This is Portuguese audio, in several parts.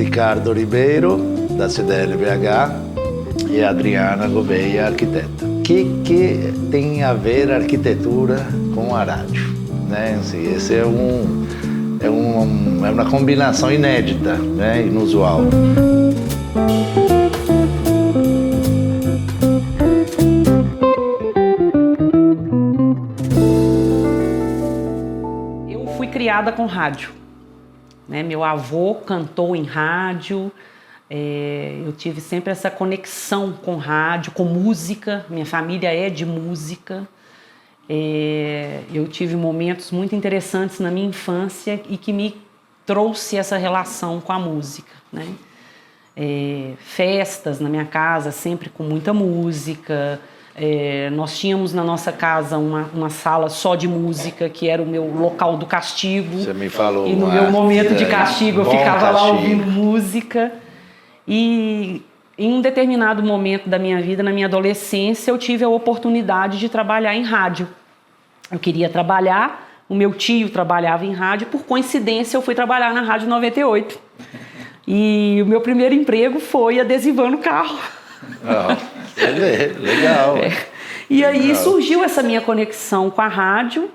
Ricardo Ribeiro, da CDL-BH, e Adriana Gouveia, arquiteta. O que tem a ver a arquitetura com a rádio? Né? Assim, esse é uma combinação inédita, né? Inusual. Eu fui criada com rádio, né? Meu avô cantou em rádio. Eu tive sempre essa conexão com rádio, com música. Minha família é de música. Eu tive momentos muito interessantes na minha infância e que me trouxe essa relação com a música, né? Festas na minha casa, sempre com muita música. Nós tínhamos na nossa casa uma sala só de música, que era o meu local do castigo. Você me falou. E no meu momento de castigo eu ficava lá ouvindo música. E em um determinado momento da minha vida, na minha adolescência, eu tive a oportunidade de trabalhar em rádio. Eu queria trabalhar, o meu tio trabalhava em rádio, por coincidência eu fui trabalhar na Rádio 98. E o meu primeiro emprego foi adesivando carro. Legal. E aí surgiu essa minha conexão com a rádio.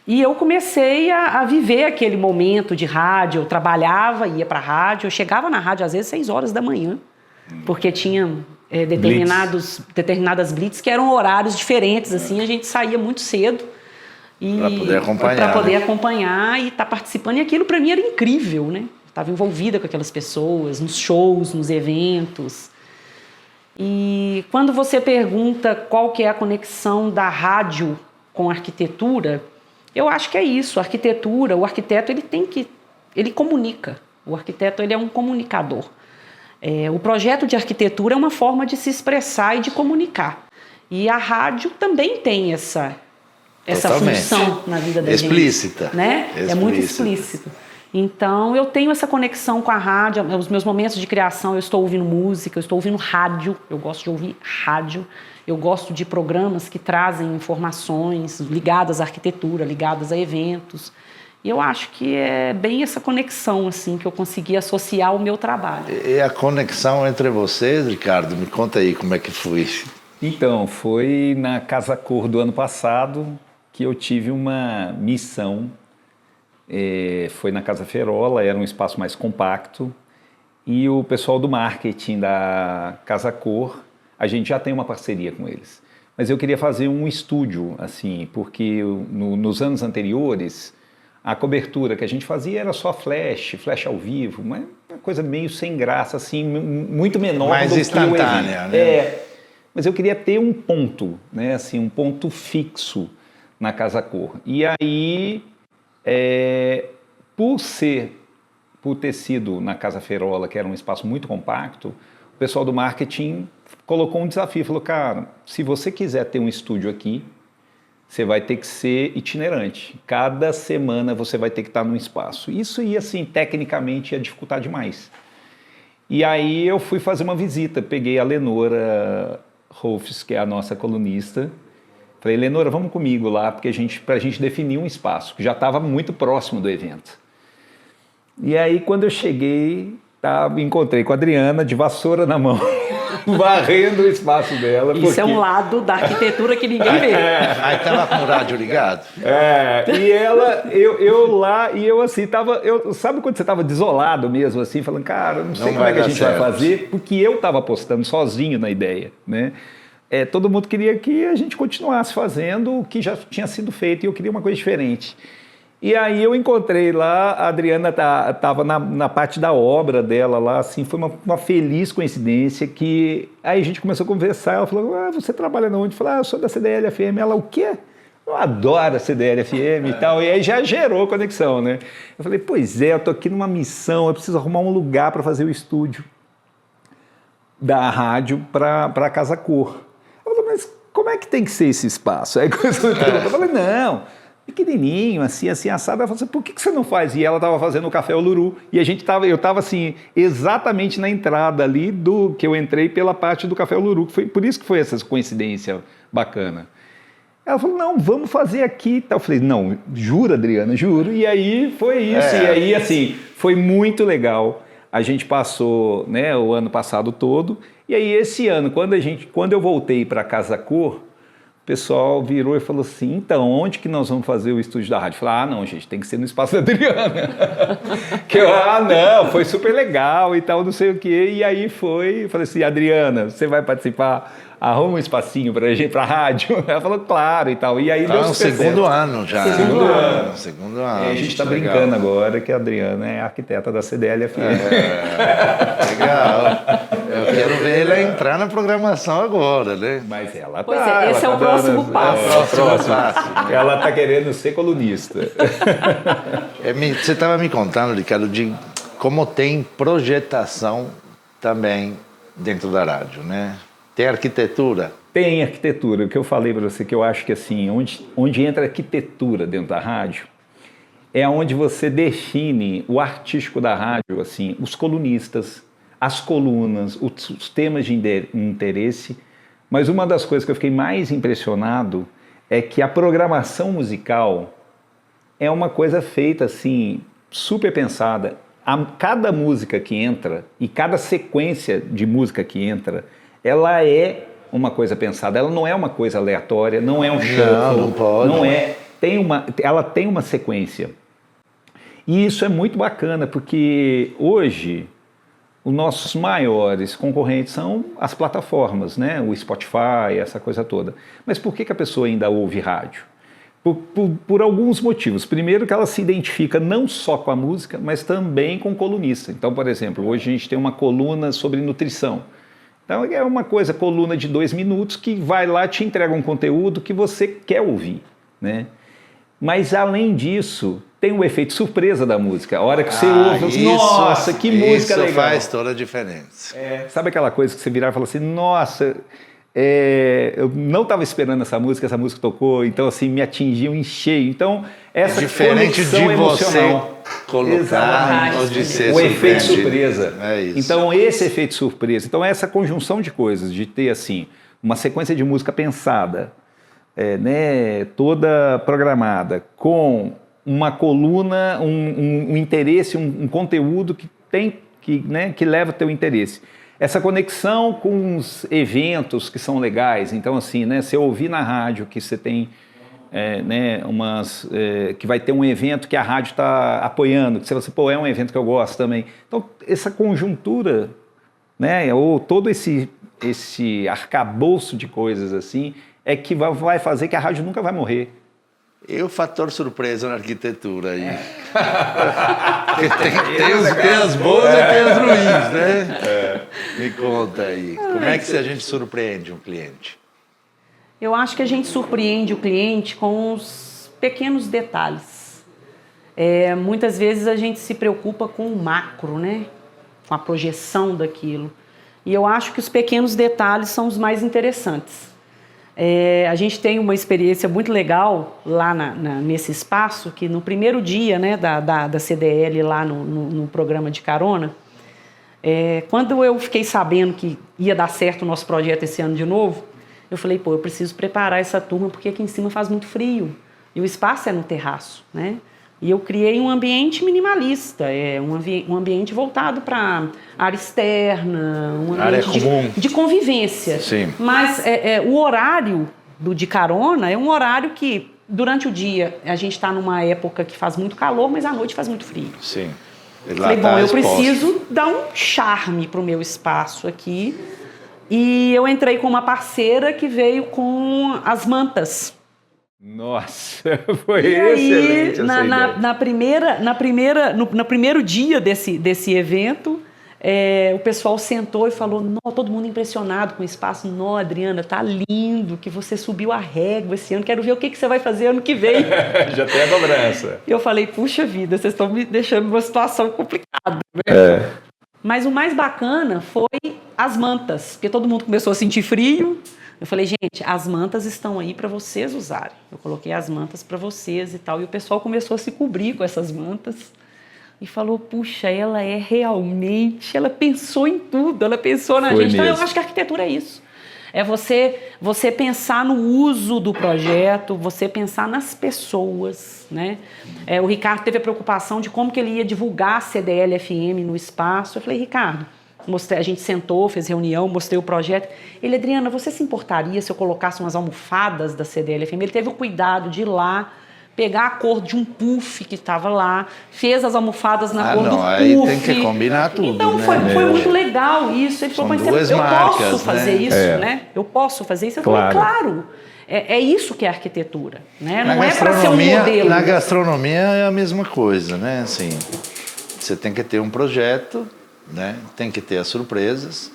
E eu comecei a viver aquele momento de rádio. Eu trabalhava, ia para a rádio. Eu chegava na rádio às vezes 6 horas da manhã, porque tinha determinadas blitz que eram horários diferentes. Assim, a gente saía muito cedo para poder acompanhar e estar participando. E aquilo para mim era incrível, né? Estava envolvida com aquelas pessoas, nos shows, nos eventos. E quando você pergunta qual que é a conexão da rádio com a arquitetura, eu acho que é isso. A arquitetura, o arquiteto, ele comunica. O arquiteto, ele é um comunicador. O projeto de arquitetura é uma forma de se expressar e de comunicar. E a rádio também tem essa função na vida da gente. Explícita. Né? É muito explícito. Então, eu tenho essa conexão com a rádio. Os meus momentos de criação, eu estou ouvindo música, eu estou ouvindo rádio. Eu gosto de ouvir rádio. Eu gosto de programas que trazem informações ligadas à arquitetura, ligadas a eventos. E eu acho que é bem essa conexão assim, que eu consegui associar ao meu trabalho. E a conexão entre vocês, Ricardo? Me conta aí como é que foi. Então, foi na Casa Cor do ano passado que eu tive uma missão. Foi na Casa Ferola, era um espaço mais compacto. E o pessoal do marketing da Casa Cor, a gente já tem uma parceria com eles. Mas eu queria fazer um estúdio, assim, porque nos anos anteriores, a cobertura que a gente fazia era só flash ao vivo, uma coisa meio sem graça, assim, muito menor mais do que instantânea, né? Mas eu queria ter um ponto, né, assim, um ponto fixo na Casa Cor. E aí, por ter sido na Casa Ferola, que era um espaço muito compacto, o pessoal do marketing colocou um desafio, falou, cara, se você quiser ter um estúdio aqui, você vai ter que ser itinerante. Cada semana você vai ter que estar num espaço. Isso ia, assim, tecnicamente ia dificultar demais. E aí eu fui fazer uma visita, peguei a Lenora Rolfs, que é a nossa colunista, falei, Lenora, vamos comigo lá, porque pra gente definir um espaço, que já estava muito próximo do evento. E aí, quando eu cheguei, encontrei com a Adriana, de vassoura na mão, varrendo o espaço dela. Isso é um lado da arquitetura que ninguém vê. Aí estava com o rádio ligado. E eu lá, e eu assim, sabe quando você estava desolado mesmo, assim, falando, cara, não sei como é que a gente vai fazer, porque eu estava apostando sozinho na ideia, né? Todo mundo queria que a gente continuasse fazendo o que já tinha sido feito e eu queria uma coisa diferente. E aí eu encontrei lá, a Adriana estava na parte da obra dela lá, assim, foi uma feliz coincidência que aí a gente começou a conversar, ela falou, você trabalha onde? Eu falei, eu sou da CDL-FM. Ela, o quê? Eu adoro a CDL-FM e tal, e aí já gerou conexão, né? Eu falei, pois eu tô aqui numa missão, eu preciso arrumar um lugar para fazer o estúdio da rádio para a Casa Cor. Ela falou, mas como é que tem que ser esse espaço? Aí eu falei, não, pequenininho, assim, assado. Ela falou assim, por que você não faz? E ela estava fazendo o Café Uluru, e eu estava assim, exatamente na entrada ali que eu entrei pela parte do Café Uluru, por isso que foi essa coincidência bacana. Ela falou, não, vamos fazer aqui. Eu falei, não, juro, Adriana, juro. E aí foi isso. E aí, assim, foi muito legal. A gente passou, né, o ano passado todo. E aí, esse ano, quando eu voltei para Casa Cor, o pessoal virou e falou assim, então, onde que nós vamos fazer o estúdio da rádio? Eu falei, não, gente, tem que ser no Espaço da Adriana. Não, foi super legal e tal, não sei o quê. E aí eu falei assim, Adriana, você vai participar? Arruma um espacinho pra gente, pra rádio. Ela falou, claro e tal. E aí deu super segundo ano já. Segundo ano. Segundo ano. E a gente está brincando agora que a Adriana é arquiteta da CDL-FM. Legal. Eu quero ver ela entrar na programação agora, né? Mas ela pois esse é o próximo passo. Ela está querendo ser colunista. Você estava me contando, Ricardo, de como tem projetação também dentro da rádio, né? Tem arquitetura? Tem arquitetura. O que eu falei para você, que eu acho que assim, onde entra arquitetura dentro da rádio, é onde você define o artístico da rádio, assim, os colunistas, as colunas, os temas de interesse. Mas uma das coisas que eu fiquei mais impressionado é que a programação musical é uma coisa feita assim, super pensada. Cada música que entra e cada sequência de música que entra, ela é uma coisa pensada, ela não é uma coisa aleatória, não é um shuffle, não pode. Não é, ela tem uma sequência. E isso é muito bacana, porque hoje os nossos maiores concorrentes são as plataformas, né? O Spotify, essa coisa toda. Mas por que a pessoa ainda ouve rádio? Por alguns motivos. Primeiro que ela se identifica não só com a música, mas também com o colunista. Então, por exemplo, hoje a gente tem uma coluna sobre nutrição. Então é uma coluna de 2 minutos que vai lá, te entrega um conteúdo que você quer ouvir, né? Mas além disso, tem o efeito surpresa da música. A hora que você ouve, nossa, que música legal. Isso faz toda a diferença. Sabe aquela coisa que você virar e falar assim, nossa, eu não estava esperando essa música tocou, então assim, me atingiu em cheio. Então, essa diferente conexão de emocional. Você colocar ou de ser o efeito surpresa. É isso. Então, esse efeito surpresa. Então, essa conjunção de coisas, de ter assim, uma sequência de música pensada, né, toda programada, com uma coluna, um interesse, um conteúdo que leva o teu interesse. Essa conexão com os eventos que são legais. Então, assim, né, você ouvir na rádio que você tem né, que vai ter um evento que a rádio está apoiando, que você fala assim, é um evento que eu gosto também. Então, essa conjuntura, né, ou todo esse arcabouço de coisas assim, é que vai fazer que a rádio nunca vai morrer. E o fator surpresa na arquitetura aí? tem as boas e tem as ruins, né? Me conta aí. Como é que a gente surpreende um cliente? Eu acho que a gente surpreende o cliente com os pequenos detalhes. Muitas vezes a gente se preocupa com o macro, né? Com a projeção daquilo. E eu acho que os pequenos detalhes são os mais interessantes. A gente tem uma experiência muito legal lá nesse espaço, que no primeiro dia, né, da CDL lá no programa de carona, quando eu fiquei sabendo que ia dar certo o nosso projeto esse ano de novo, eu falei, eu preciso preparar essa turma porque aqui em cima faz muito frio e o espaço é no terraço, né? E eu criei um ambiente minimalista, um ambiente voltado para área externa, um ambiente de convivência. Sim. Mas o horário de carona é um horário que, durante o dia, a gente está numa época que faz muito calor, mas à noite faz muito frio. Sim. Falei, eu preciso dar um charme para o meu espaço aqui. E eu entrei com uma parceira que veio com as mantas. Nossa, foi excelente essa ideia. No primeiro dia desse evento, o pessoal sentou e falou, todo mundo impressionado com o espaço. Adriana, tá lindo que você subiu a régua esse ano, quero ver o que você vai fazer ano que vem. Já tem a cobrança. Eu falei, puxa vida, vocês estão me deixando numa situação complicada. Né? Mas o mais bacana foi as mantas, porque todo mundo começou a sentir frio. Eu falei, gente, as mantas estão aí para vocês usarem. Eu coloquei as mantas para vocês e tal. E o pessoal começou a se cobrir com essas mantas. E falou, puxa, ela pensou em tudo, ela pensou na gente. Então eu acho que a arquitetura é isso. É você pensar no uso do projeto, você pensar nas pessoas, né? O Ricardo teve a preocupação de como que ele ia divulgar a CDL-FM no espaço. Eu falei, Ricardo, a gente sentou, fez reunião, mostrei o projeto. Ele, Adriana, você se importaria se eu colocasse umas almofadas da CDL-FM? Ele teve o cuidado de ir lá, pegar a cor de um puff que estava lá, fez as almofadas na cor do puff. Aí tem que combinar tudo, então, né? Foi muito legal isso. Ele falou, mas eu posso fazer isso, né? Eu posso fazer isso? Eu falei, claro. É isso que é arquitetura, né? Não é para ser um modelo. Na gastronomia é a mesma coisa, né? Assim, você tem que ter um projeto, né? Tem que ter as surpresas,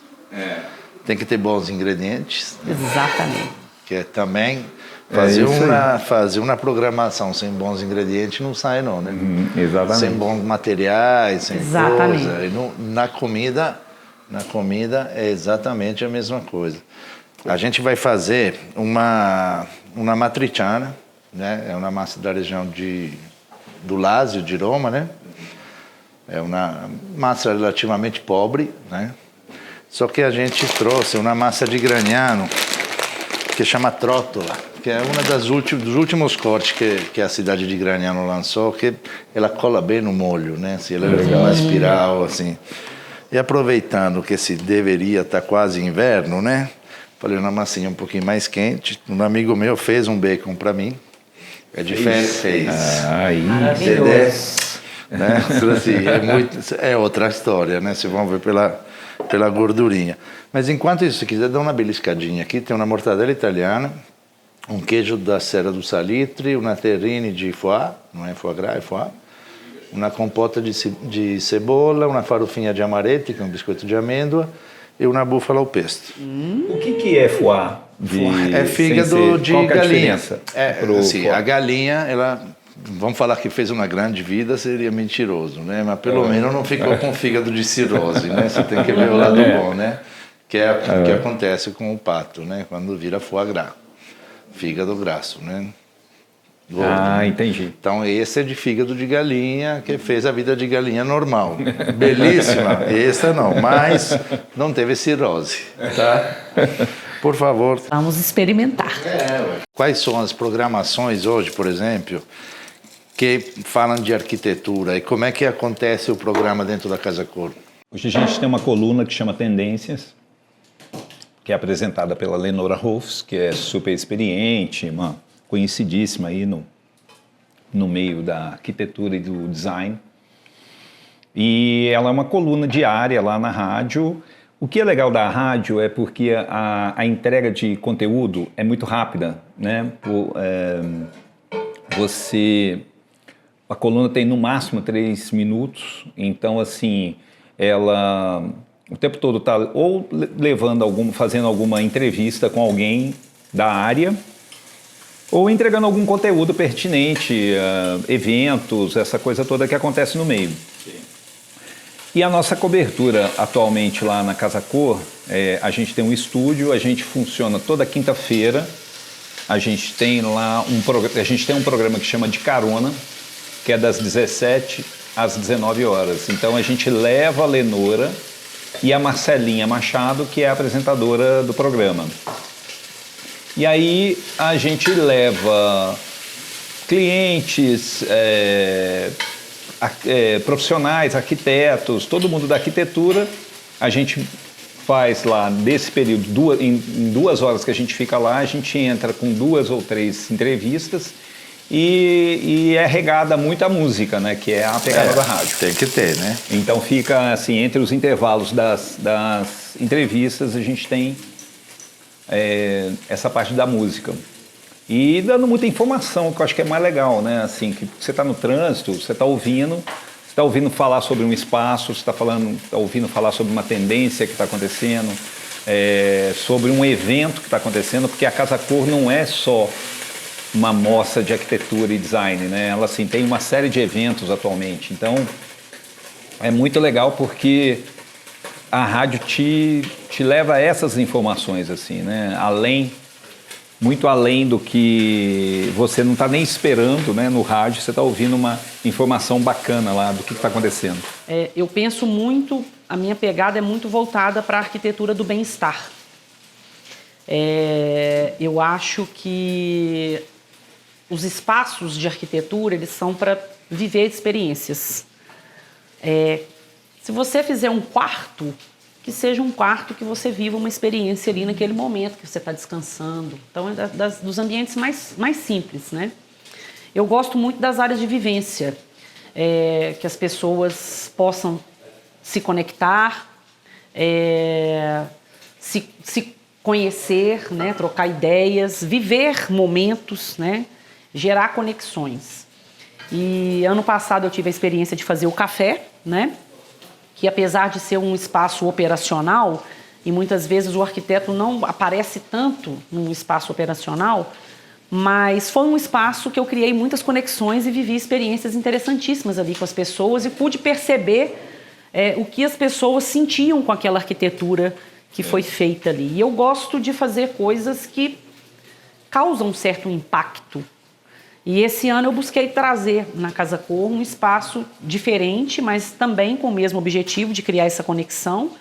tem que ter bons ingredientes. Exatamente. Que é também... Fazer uma programação sem bons ingredientes não sai não, né? Exatamente. Sem bons materiais, sem exatamente. Coisa. E na comida é exatamente a mesma coisa. A gente vai fazer uma matriciana, né? É uma massa da região do Lásio, de Roma, né? É uma massa relativamente pobre, né? Só que a gente trouxe uma massa de Gragnano que chama Trótola, que é uma dos últimos cortes que a cidade de Gragnano lançou, que ela cola bem no molho, né? Assim, ela é uma espiral, assim. E aproveitando que deveria estar quase inverno, né? Falei uma massinha um pouquinho mais quente. Um amigo meu fez um bacon para mim. É de fez. Maravilhoso. Né? Assim, é outra história, né? Vocês vão ver pela gordurinha. Mas enquanto isso, se quiser dar uma beliscadinha aqui, tem uma mortadela italiana, um queijo da Serra do Salitre, uma terrine de foie, não é foie gras, é foie, uma compota de cebola, uma farofinha de amaretti, que é um biscoito de amêndoa, e uma búfala ao pesto. O que é foie? É fígado de qual que é a galinha. Diferença Assim, a galinha, ela... Vamos falar que fez uma grande vida, seria mentiroso, né? Mas pelo menos não ficou com fígado de cirrose, né? Você tem que ver o lado bom, né? Que é o que acontece com o pato, né? Quando vira foie gras, fígado grasso, né? Gordo, entendi. Então esse é de fígado de galinha, que fez a vida de galinha normal. Belíssima, essa não, mas não teve cirrose, tá? Por favor. Vamos experimentar. Quais são as programações hoje, por exemplo, que falam de arquitetura e como é que acontece o programa dentro da Casa Cor? Hoje a gente tem uma coluna que chama Tendências, que é apresentada pela Lenora Rolfs, que é super experiente, uma conhecidíssima aí no meio da arquitetura e do design. E ela é uma coluna diária lá na rádio. O que é legal da rádio é porque a entrega de conteúdo é muito rápida, né? A coluna tem no máximo 3 minutos, então assim, ela o tempo todo está ou fazendo alguma entrevista com alguém da área, ou entregando algum conteúdo pertinente, eventos, essa coisa toda que acontece no meio. Sim. E a nossa cobertura atualmente lá na Casa Cor, a gente tem um estúdio, a gente funciona toda quinta-feira, a gente tem lá um programa que chama De Carona, que é das 17 às 19 horas. Então a gente leva a Lenora e a Marcelinha Machado, que é a apresentadora do programa. E aí a gente leva clientes, profissionais, arquitetos, todo mundo da arquitetura. A gente faz lá, desse período, em 2 horas que a gente fica lá, a gente entra com 2 ou 3 entrevistas e é regada muita música, né? Que é a pegada da rádio. Tem que ter, né? Então fica assim, entre os intervalos das entrevistas, a gente tem essa parte da música. E dando muita informação, que eu acho que é mais legal, né? Assim, que você está no trânsito, você está ouvindo falar sobre um espaço, você está ouvindo falar sobre uma tendência que está acontecendo, sobre um evento que está acontecendo, porque a Casa Cor não é só uma mostra de arquitetura e design, né? Ela assim, tem uma série de eventos atualmente. Então, é muito legal porque a rádio te leva a essas informações, assim, né? Muito além do que você não está nem esperando, né? No rádio, você está ouvindo uma informação bacana lá do que está acontecendo. Eu penso muito, a minha pegada é muito voltada para a arquitetura do bem-estar. Eu acho que os espaços de arquitetura, eles são para viver experiências. Se você fizer um quarto, que seja um quarto que você viva uma experiência ali naquele momento que você está descansando. Então, é dos ambientes mais simples, né? Eu gosto muito das áreas de vivência, que as pessoas possam se conectar, se conhecer, né? Trocar ideias, viver momentos, né? Gerar conexões. E ano passado eu tive a experiência de fazer o café, né? Que apesar de ser um espaço operacional, e muitas vezes o arquiteto não aparece tanto num espaço operacional, mas foi um espaço que eu criei muitas conexões e vivi experiências interessantíssimas ali com as pessoas e pude perceber o que as pessoas sentiam com aquela arquitetura que foi feita ali. E eu gosto de fazer coisas que causam um certo impacto. E esse ano eu busquei trazer na Casa Cor um espaço diferente, mas também com o mesmo objetivo de criar essa conexão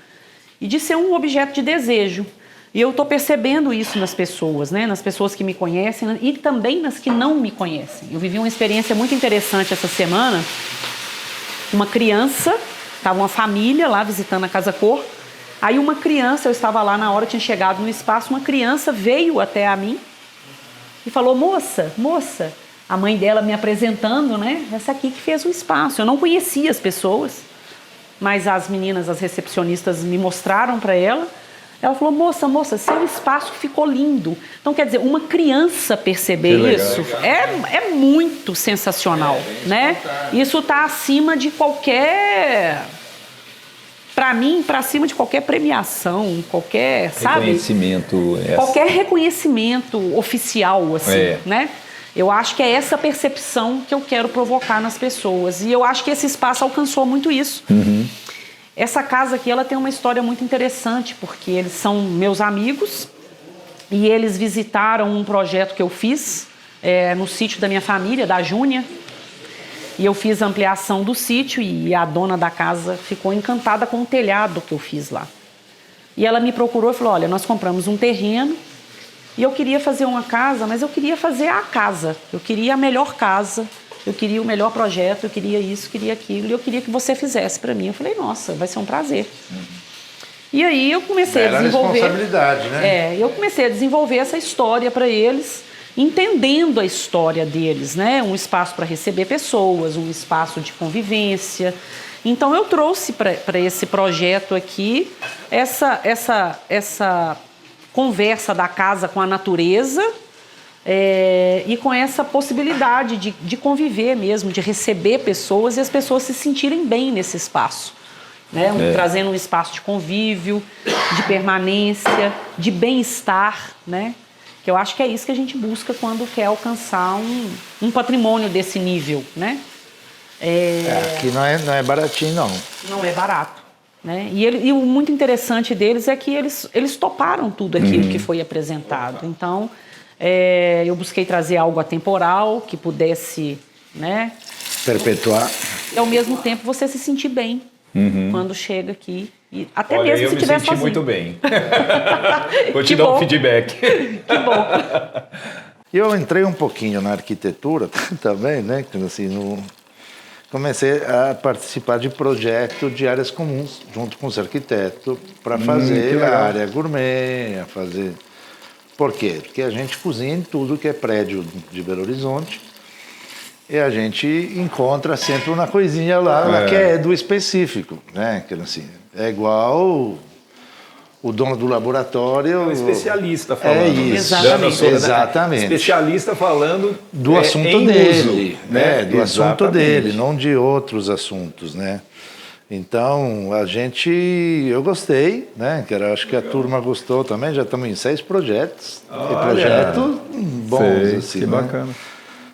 e de ser um objeto de desejo. E eu estou percebendo isso nas pessoas, né? Nas pessoas que me conhecem e também nas que não me conhecem. Eu vivi uma experiência muito interessante essa semana. Uma criança, estava uma família lá visitando a Casa Cor. Aí uma criança, eu estava lá na hora, tinha chegado no espaço, uma criança veio até a mim e falou: moça, a mãe dela me apresentando, né? Essa aqui que fez o espaço. Eu não conhecia as pessoas, mas as meninas, as recepcionistas, me mostraram para ela. Ela falou: moça, seu espaço ficou lindo. Então, quer dizer, uma criança perceber isso é muito sensacional, né? Isso está acima de qualquer... Para mim, para cima de qualquer premiação, qualquer, sabe? Reconhecimento. Qualquer reconhecimento oficial, assim, né? Eu acho que é essa percepção que eu quero provocar nas pessoas. E eu acho que esse espaço alcançou muito isso. Uhum. Essa casa aqui, ela tem uma história muito interessante, porque eles são meus amigos e eles visitaram um projeto que eu fiz no sítio da minha família, da Júnia. E eu fiz a ampliação do sítio e a dona da casa ficou encantada com o telhado que eu fiz lá. E ela me procurou e falou: olha, nós compramos um terreno e eu queria fazer uma casa, mas eu queria fazer a casa. Eu queria a melhor casa, eu queria o melhor projeto, eu queria isso, queria aquilo, e eu queria que você fizesse para mim. Eu falei: nossa, vai ser um prazer. E aí eu comecei a desenvolver... responsabilidade, né? Eu comecei a desenvolver essa história para eles, entendendo a história deles, né? Um espaço para receber pessoas, um espaço de convivência. Então eu trouxe para esse projeto aqui essa conversa da casa com a natureza e com essa possibilidade de conviver mesmo, de receber pessoas e as pessoas se sentirem bem nesse espaço, né? Trazendo um espaço de convívio, de permanência, de bem-estar, né? Que eu acho que é isso que a gente busca quando quer alcançar um patrimônio desse nível, né? Aqui não é baratinho, não. Não é barato, né? E o muito interessante deles é que eles toparam tudo aquilo que foi apresentado. Então, eu busquei trazer algo atemporal que pudesse, né? Perpetuar. E ao mesmo tempo você se sentir bem quando chega aqui. E até Olha, mesmo se tiver sozinho. Eu me senti muito bem. Vou te dar um feedback. Que bom. Eu entrei um pouquinho na arquitetura também, né? Assim, comecei a participar de projetos de áreas comuns, junto com os arquitetos, para fazer a área gourmet, a fazer... Por quê? Porque a gente cozinha em tudo que é prédio de Belo Horizonte e a gente encontra sempre uma coisinha lá que é do específico, né? Que, assim, é igual o dono do laboratório... É um especialista falando. É isso. Exatamente. Especialista falando do assunto dele, uso, né? Do assunto dele, não de outros assuntos, né? Então, eu gostei, né? Acho que a turma gostou também, já estamos em 6 projetos. Projetos bons, assim, que bacana.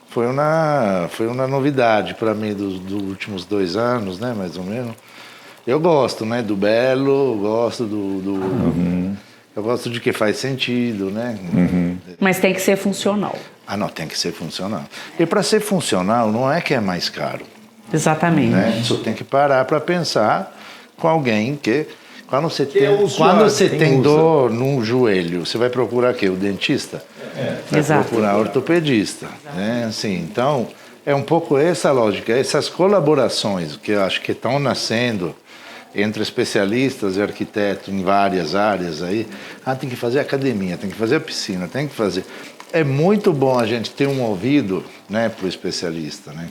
Foi uma novidade para mim dos últimos 2 anos, né? Mais ou menos. Eu gosto, né? Do belo, gosto eu gosto de que faz sentido, né? Mas tem que ser funcional. Não, tem que ser funcional. E para ser funcional, não é que é mais caro. Exatamente. Né? Só tem que parar para pensar com alguém que Quando você tem dor no joelho, você vai procurar quê? O dentista? Vai procurar ortopedista. Né? Assim, então, é um pouco essa lógica, essas colaborações que eu acho que estão nascendo entre especialistas e arquitetos em várias áreas aí. Tem que fazer academia, tem que fazer a piscina, tem que fazer... É muito bom a gente ter um ouvido, né, para o especialista, né?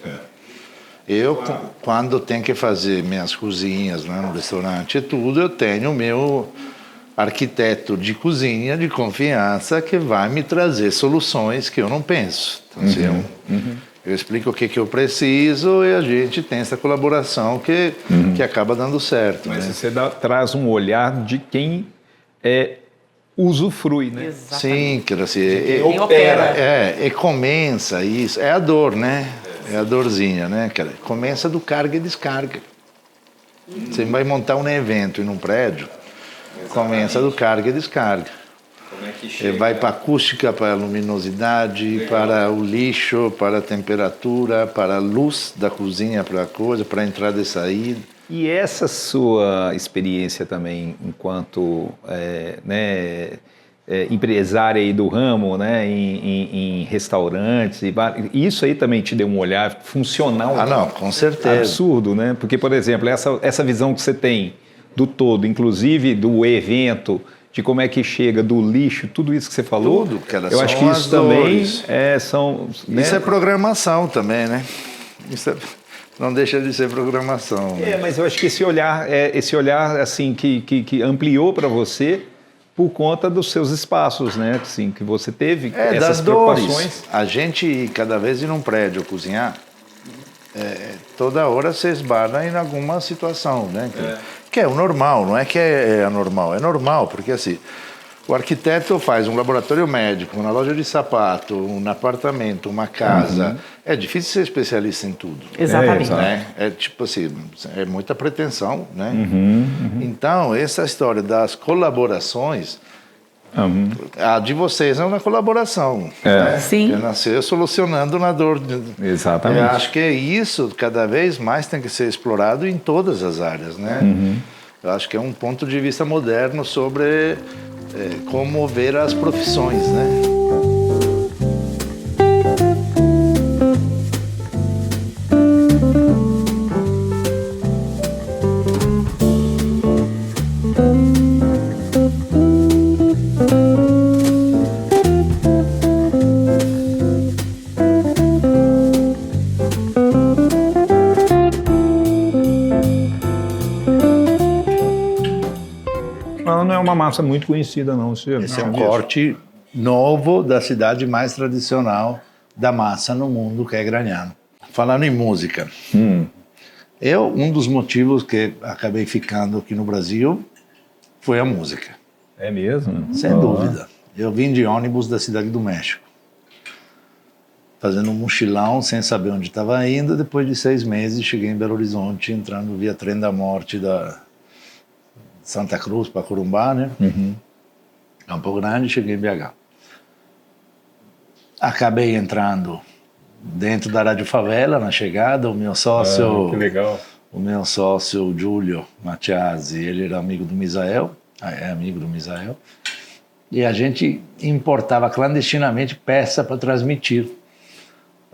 Eu, quando tenho que fazer minhas cozinhas, né, no restaurante e tudo, eu tenho o meu arquiteto de cozinha de confiança que vai me trazer soluções que eu não penso. Então, assim, eu explico o que eu preciso e a gente tem essa colaboração que acaba dando certo. Mas né? você traz um olhar de quem usufrui, né? Exatamente. Sim, quer dizer, quem opera. E começa isso, é a dor, né? É a dorzinha, né, cara? Começa do carga e descarga. Você vai montar um evento em um prédio, começa do carga e descarga. Como é que chega? Vai para a acústica, para a luminosidade, para o lixo, para a temperatura, para a luz da cozinha, para a coisa, para a entrada e saída. E essa sua experiência também enquanto empresária aí do ramo, né, em restaurantes, isso aí também te deu um olhar funcional? Não, com certeza. Absurdo, né? Porque, por exemplo, essa visão que você tem do todo, inclusive do evento, de como é que chega, do lixo, tudo isso que você falou, Tudo, cara, eu acho que isso também são... Né? Isso é programação também, né? Isso não deixa de ser programação. Né? Mas eu acho que esse olhar assim, que ampliou para você por conta dos seus espaços, né? Assim, que você teve essas das preocupações. Dores. A gente, cada vez ir num prédio cozinhar, toda hora você esbarra em alguma situação, né? Que é o normal, não é que é anormal, é normal, porque assim, o arquiteto faz um laboratório médico, uma loja de sapato, um apartamento, uma casa. É difícil ser especialista em tudo. Exatamente. Né? É tipo assim, é muita pretensão, né? Então, essa história das colaborações, a de vocês é uma colaboração. Né? Sim. Que nasceu solucionando na dor. Exatamente. Eu acho que isso cada vez mais tem que ser explorado em todas as áreas, né? Eu acho que é um ponto de vista moderno sobre como ver as profissões, né? Não é uma massa muito conhecida, não. Esse é um corte novo da cidade mais tradicional da massa no mundo, que é Gragnano. Falando em música, um dos motivos que acabei ficando aqui no Brasil foi a música. É mesmo? Sem dúvida. Eu vim de ônibus da Cidade do México, fazendo um mochilão sem saber onde estava indo. Depois de 6 meses, cheguei em Belo Horizonte, entrando via Trem da Morte da Santa Cruz para Corumbá, né? Campo Grande, cheguei em BH. Acabei entrando dentro da Rádio Favela na chegada. O meu sócio, que legal. O meu sócio Júlio Matiasi, ele era amigo do Misael, é amigo do Misael, e a gente importava clandestinamente peça para transmitir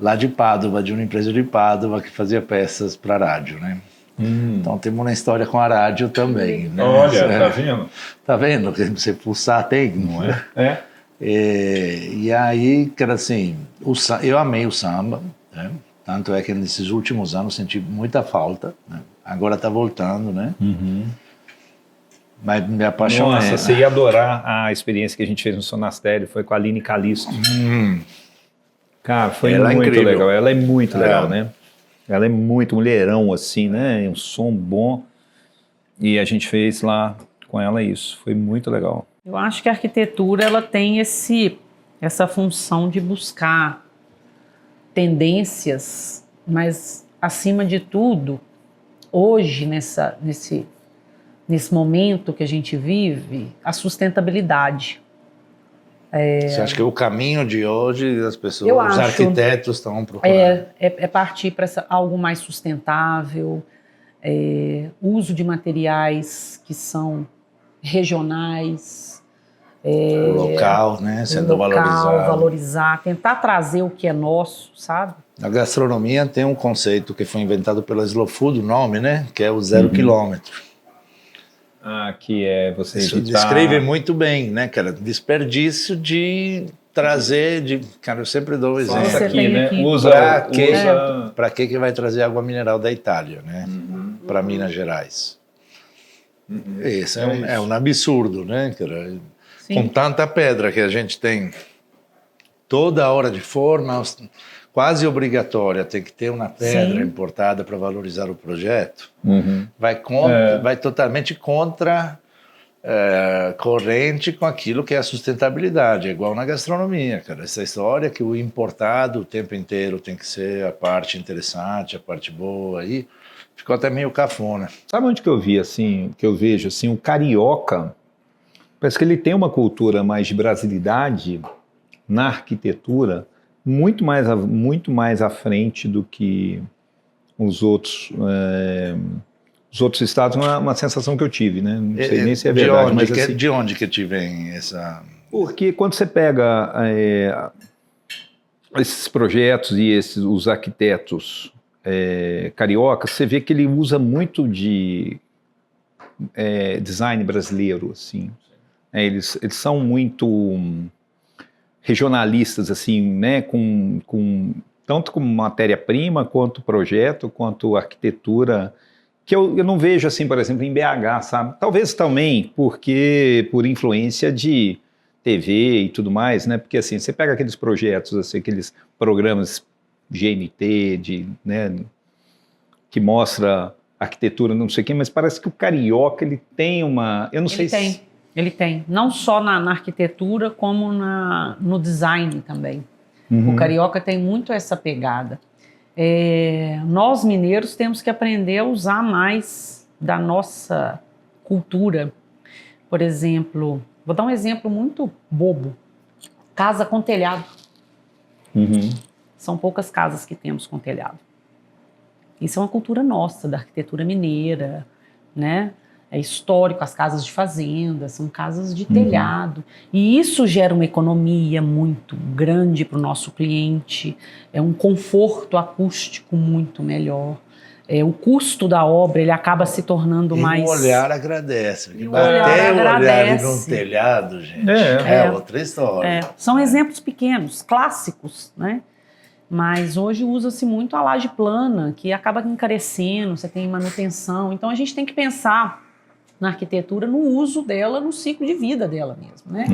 lá de Pádua, de uma empresa de Pádua que fazia peças para rádio, né? Então temos uma história com a rádio também. Né? Olha, tá vendo? Tá vendo? Que você pulsar tem, não é? E aí, cara, assim, eu amei o samba, né? Tanto é que nesses últimos anos senti muita falta, né? Agora tá voltando, né? Mas me apaixonei. Nossa, você ia adorar a experiência que a gente fez no Sonastério, foi com a Aline Calisto. Cara, foi muito legal. Ela é muito legal, né? Ela é muito mulherão, assim, né? Um som bom. E a gente fez lá com ela isso. Foi muito legal. Eu acho que a arquitetura ela tem essa função de buscar tendências, mas, acima de tudo, hoje, nesse momento que a gente vive, a sustentabilidade. Você acha que é o caminho de hoje, as pessoas, os arquitetos estão procurando? É partir para algo mais sustentável, uso de materiais que são regionais, o local, né, sendo valorizar, tentar trazer o que é nosso, sabe? A gastronomia tem um conceito que foi inventado pela Slow Food, o nome, né, que é o 0 quilômetro. Que é você Isso descreve muito bem, né, cara? Desperdício de trazer, cara, eu sempre dou o exemplo. Isso aqui, né? Para que vai trazer água mineral da Itália, né? Para Minas Gerais. Isso é um absurdo, né, cara? Sim. Com tanta pedra que a gente tem, toda hora de forma quase obrigatória, tem que ter uma pedra importada para valorizar o projeto, vai totalmente contra corrente com aquilo que é a sustentabilidade. É igual na gastronomia, cara. Essa história que o importado o tempo inteiro tem que ser a parte interessante, a parte boa, aí ficou até meio cafona. Sabe onde que eu vi assim, que eu vejo assim, o carioca, parece que ele tem uma cultura mais de brasilidade na arquitetura, muito mais à frente do que os outros estados, uma sensação que eu tive, né? Não sei nem se é verdade, mas assim, de onde que te vem essa... Porque quando você pega esses projetos e os arquitetos cariocas, você vê que ele usa muito de design brasileiro, assim. Eles são muito regionalistas, assim, né, tanto com matéria-prima, quanto projeto, quanto arquitetura, que eu não vejo, assim, por exemplo, em BH, sabe? Talvez também por influência de TV e tudo mais, né? Porque, assim, você pega aqueles projetos, assim, aqueles programas GNT, né, que mostra arquitetura, não sei o quê, mas parece que o carioca, ele tem uma... Eu não sei se... Ele tem, não só na arquitetura, como no design também. O carioca tem muito essa pegada. Nós, mineiros, temos que aprender a usar mais da nossa cultura. Por exemplo, vou dar um exemplo muito bobo. Casa com telhado. São poucas casas que temos com telhado. Isso é uma cultura nossa, da arquitetura mineira, né? É histórico, as casas de fazenda, são casas de telhado. E isso gera uma economia muito grande para o nosso cliente, é um conforto acústico muito melhor. O custo da obra ele acaba se tornando mais... E o olhar agradece. Bater o olhar num telhado, gente, é outra história. São exemplos pequenos, clássicos, né? Mas hoje usa-se muito a laje plana, que acaba encarecendo, você tem manutenção. Então a gente tem que pensar na arquitetura, no uso dela, no ciclo de vida dela mesmo, né?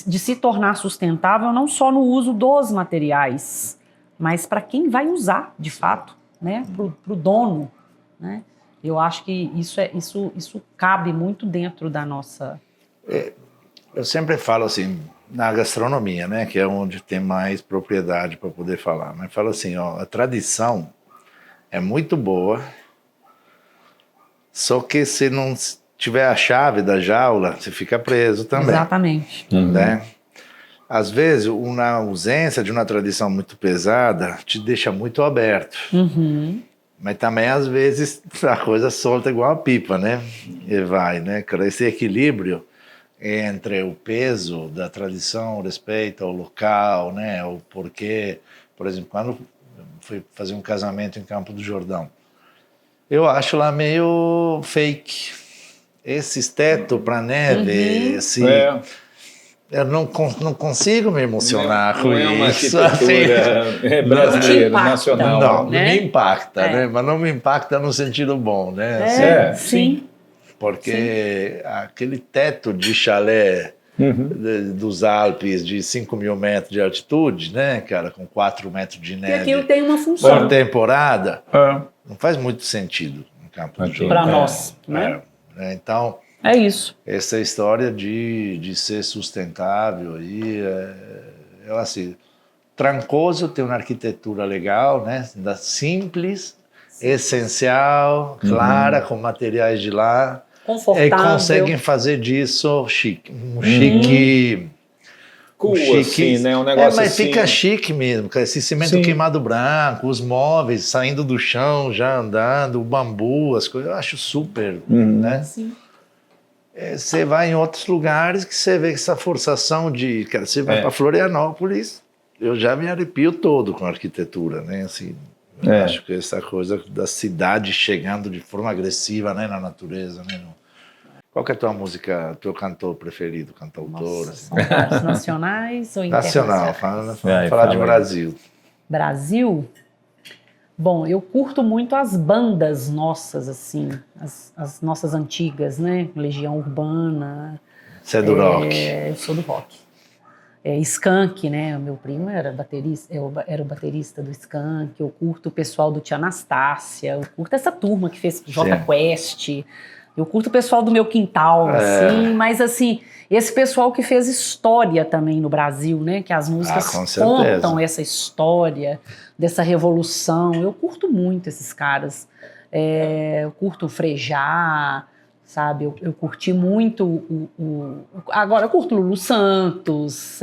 De se tornar sustentável não só no uso dos materiais, mas para quem vai usar, de fato, né? Para o dono, né? Eu acho que isso cabe muito dentro da nossa... Eu sempre falo assim, na gastronomia, né? Que é onde tem mais propriedade para poder falar, mas falo assim, ó, a tradição é muito boa, só que se não tiver a chave da jaula, você fica preso também. Exatamente. Né? Às vezes, uma ausência de uma tradição muito pesada te deixa muito aberto. Mas também, às vezes, a coisa solta igual a pipa, né? E vai, né? Esse equilíbrio entre o peso da tradição, o respeito ao local, né? O porquê. Por exemplo, quando fui fazer um casamento em Campo do Jordão, eu acho lá meio fake. Esses tetos para neve, assim, eu não consigo me emocionar com isso. Assim, brasileira, nacional. Não me impacta, né? Mas não me impacta no sentido bom, né? Sim. Porque aquele teto de chalé dos Alpes de 5.000 metros de altitude, né, cara, com 4 metros de neve. E aquilo tem uma função. Por temporada. Não faz muito sentido no Campo do Jordão. Para nós, né? Então, é isso. Essa história de ser sustentável aí, assim, Trancoso tem uma arquitetura legal, né? Simples, essencial, clara, com materiais de lá. Confortável. E conseguem fazer disso um chique chique, assim, né? Um negócio mas assim, fica chique mesmo, cara. Esse cimento queimado branco, os móveis saindo do chão, já andando, o bambu, as coisas, eu acho super, né? Sim. Você vai em outros lugares que você vê essa forçação de... Cara, você vai para Florianópolis, eu já me arrepio todo com a arquitetura, né? Assim, eu acho que essa coisa da cidade chegando de forma agressiva, né, na natureza, né? Qual que é a tua música, teu cantor preferido, cantautor? Assim? São vários nacionais ou internacionais? Nacional, falar de Brasil. Brasil? Bom, eu curto muito as bandas nossas, assim, as nossas antigas, né? Legião Urbana. Você é do rock? Eu sou do rock. Skank, né? O meu primo era baterista, era o baterista do Skank. Eu curto o pessoal do Tia Anastácia, eu curto essa turma que fez Jota Quest. Eu curto o pessoal do meu quintal, assim, mas assim, esse pessoal que fez história também no Brasil, né? Que as músicas contam essa história dessa revolução. Eu curto muito esses caras. Eu curto o Frejá, sabe? Eu curti muito agora eu curto Lulu Santos,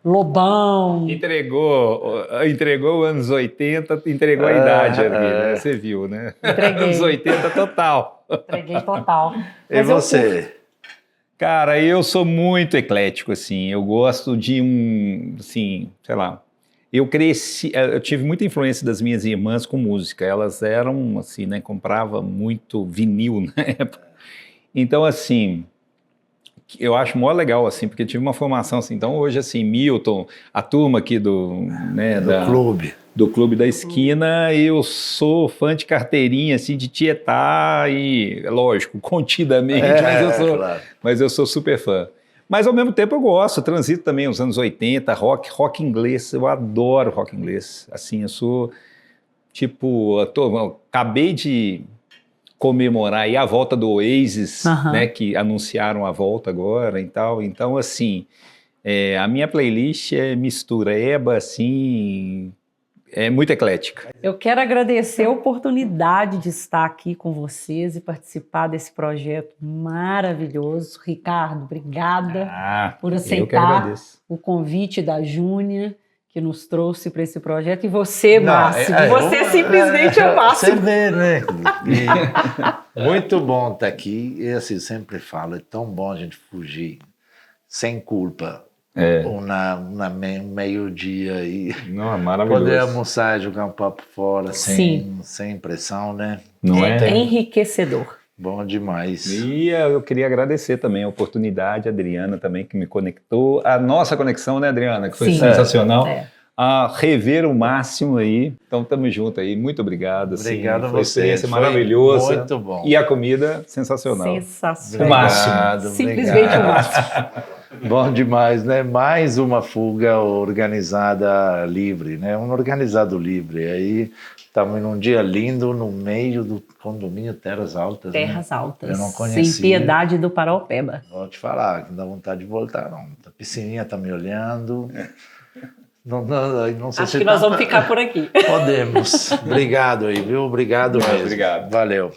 Lobão. Entregou os anos 80, entregou a idade ali, né? Você viu, né? Entreguei. Anos 80 total. Entreguei total. E você? Cara, eu sou muito eclético, assim. Eu gosto de assim, sei lá. Eu tive muita influência das minhas irmãs com música. Elas eram, assim, né? Comprava muito vinil na época. Então, assim, eu acho mó legal, assim, porque tive uma formação, assim. Então, hoje, assim, Milton, a turma aqui do Clube da Esquina, eu sou fã de carteirinha, assim, de Tietá e, lógico, contidamente, mas eu sou super fã. Mas, ao mesmo tempo, eu gosto, transito também os anos 80, rock inglês, eu adoro rock inglês. Assim, eu sou, tipo, acabei de comemorar aí a volta do Oasis, né, que anunciaram a volta agora e tal. Então, assim, a minha playlist é mistureba, assim... É muito eclética. Eu quero agradecer a oportunidade de estar aqui com vocês e participar desse projeto maravilhoso. Ricardo, obrigada por aceitar o convite da Júnia, que nos trouxe para esse projeto. E você, Máximo, você simplesmente é o Máximo. Você vê, né? Muito bom estar aqui. E assim, sempre falo, é tão bom a gente fugir sem culpa. Ou meio-dia aí. Não, é maravilhoso. Poder almoçar e jogar um papo fora sem pressão, né? Não é? Enriquecedor. Bom demais. E eu queria agradecer também a oportunidade, a Adriana também, que me conectou. A nossa conexão, né, Adriana? Que foi sensacional. A rever o Máximo aí. Então, estamos juntos aí. Muito obrigado. Obrigado a você. Foi uma experiência maravilhosa. Muito bom. E a comida, sensacional. Sensacional. O Máximo. Simplesmente o Máximo. Bom demais, né? Mais uma fuga organizada livre, né? Um organizado livre. Aí estamos num dia lindo no meio do condomínio Terras Altas. Terras Altas. Eu não conhecia. Sem piedade do Paraupeba. Vou te falar, não dá vontade de voltar, não. A piscininha tá me olhando. Não sei Acho que nós vamos ficar por aqui. Podemos. Obrigado aí, viu? Obrigado mesmo. Obrigado. Valeu.